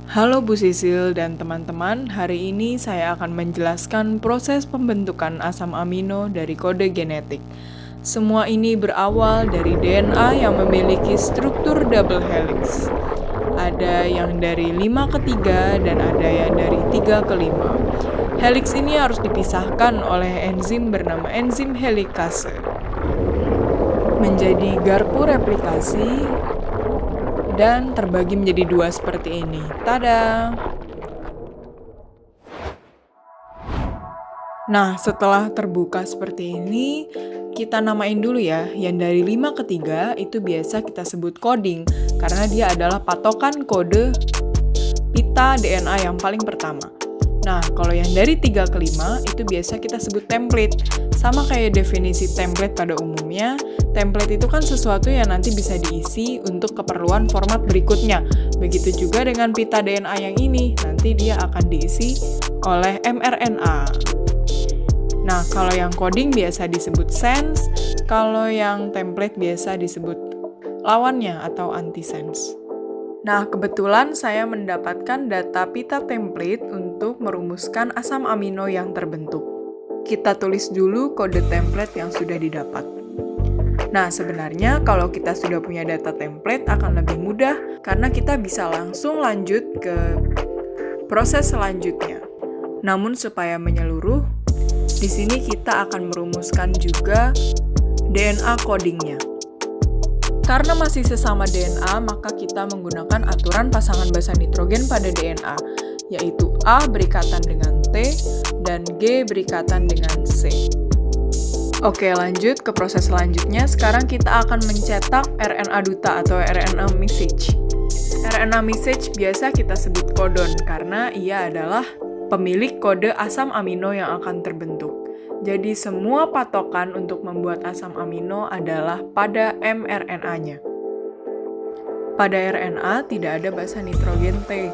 Halo Bu Sisil dan teman-teman, hari ini saya akan menjelaskan proses pembentukan asam amino dari kode genetik. Semua ini berawal dari DNA yang memiliki struktur double helix. Ada yang dari 5 ke 3 dan ada yang dari 3 ke 5. Helix ini harus dipisahkan oleh enzim bernama enzim helikase. Menjadi garpu replikasi dan terbagi menjadi dua seperti ini. Tada! Nah, setelah terbuka seperti ini, kita namain dulu ya. Yang dari 5 ke 3 itu biasa kita sebut coding, karena dia adalah patokan kode pita DNA yang paling pertama. Nah, kalau yang dari 3 ke 5 itu biasa kita sebut template. Sama kayak definisi template pada umumnya, template itu kan sesuatu yang nanti bisa diisi untuk keperluan format berikutnya. Begitu juga dengan pita DNA yang ini, nanti dia akan diisi oleh mRNA. Nah, kalau yang coding biasa disebut sense, kalau yang template biasa disebut lawannya atau antisense. Nah, kebetulan saya mendapatkan data pita template untuk merumuskan asam amino yang terbentuk. Kita tulis dulu kode template yang sudah didapat. Nah, sebenarnya kalau kita sudah punya data template akan lebih mudah karena kita bisa langsung lanjut ke proses selanjutnya. Namun supaya menyeluruh, di sini kita akan merumuskan juga DNA codingnya. Karena masih sesama DNA, maka kita menggunakan aturan pasangan basa nitrogen pada DNA, yaitu A berikatan dengan T dan G berikatan dengan C. Oke, lanjut ke proses selanjutnya. Sekarang kita akan mencetak RNA duta atau RNA message. RNA message biasa kita sebut codon karena ia adalah pemilik kode asam amino yang akan terbentuk. Jadi semua patokan untuk membuat asam amino adalah pada mRNA-nya. Pada RNA tidak ada basa nitrogen T,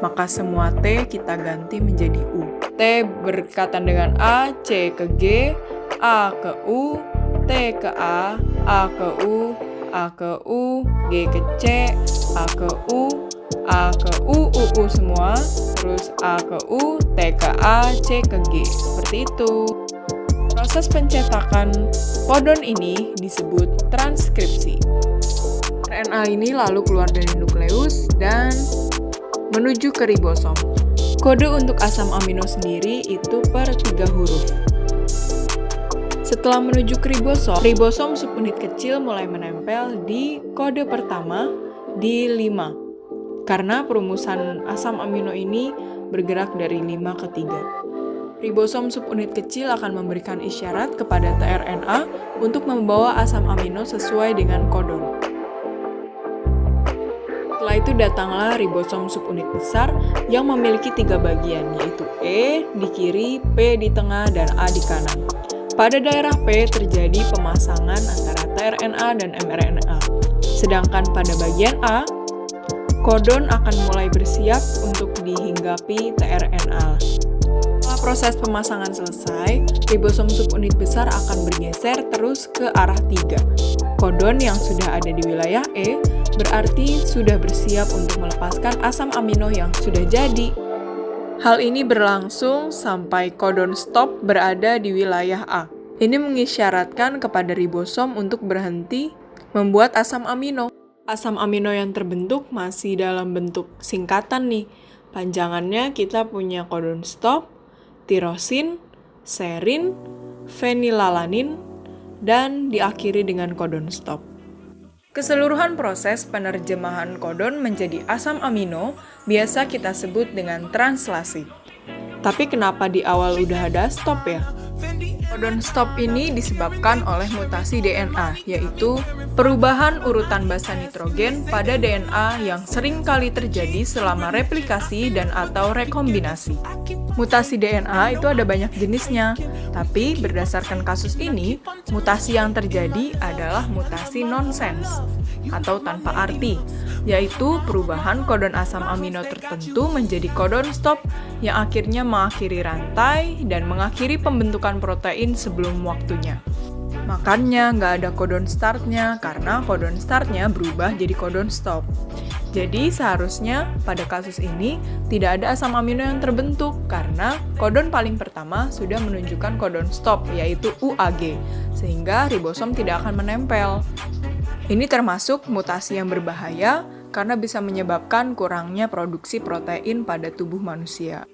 maka semua T kita ganti menjadi U. T berkaitan dengan A, C ke G, A ke U, T ke A ke U, A ke U, G ke C, A ke U, A ke U semua, terus A ke U, T ke A, C ke G. Seperti itu. Proses pencetakan kodon ini disebut transkripsi. RNA ini lalu keluar dari nukleus dan menuju ke ribosom. Kode untuk asam amino sendiri itu per 3 huruf. Setelah menuju ke ribosom subunit kecil mulai menempel di kode pertama di 5. Karena perumusan asam amino ini bergerak dari 5 ke 3. Ribosom subunit kecil akan memberikan isyarat kepada tRNA untuk membawa asam amino sesuai dengan kodon. Setelah itu datanglah ribosom subunit besar yang memiliki 3 bagian, yaitu E di kiri, P di tengah, dan A di kanan. Pada daerah P terjadi pemasangan antara tRNA dan mRNA. Sedangkan pada bagian A, kodon akan mulai bersiap untuk dihinggapi tRNA. Setelah proses pemasangan selesai, ribosom subunit besar akan bergeser terus ke arah 3. Kodon yang sudah ada di wilayah E berarti sudah bersiap untuk melepaskan asam amino yang sudah jadi. Hal ini berlangsung sampai kodon stop berada di wilayah A. Ini mengisyaratkan kepada ribosom untuk berhenti membuat asam amino. Asam amino yang terbentuk masih dalam bentuk singkatan nih. Panjangannya kita punya kodon stop, tirosin, serin, fenilalanin, dan diakhiri dengan kodon stop. Keseluruhan proses penerjemahan kodon menjadi asam amino biasa kita sebut dengan translasi. Tapi kenapa di awal udah ada stop ya? Kodon stop ini disebabkan oleh mutasi DNA, yaitu perubahan urutan basa nitrogen pada DNA yang sering kali terjadi selama replikasi dan atau rekombinasi. Mutasi DNA itu ada banyak jenisnya, tapi berdasarkan kasus ini, mutasi yang terjadi adalah mutasi nonsense atau tanpa arti, yaitu perubahan kodon asam amino tertentu menjadi kodon stop yang akhirnya mengakhiri rantai dan mengakhiri pembentukan protein sebelum waktunya. Makanya nggak ada kodon startnya, karena kodon startnya berubah jadi kodon stop. Jadi seharusnya pada kasus ini tidak ada asam amino yang terbentuk karena kodon paling pertama sudah menunjukkan kodon stop yaitu UAG, sehingga ribosom tidak akan menempel. Ini termasuk mutasi yang berbahaya karena bisa menyebabkan kurangnya produksi protein pada tubuh manusia.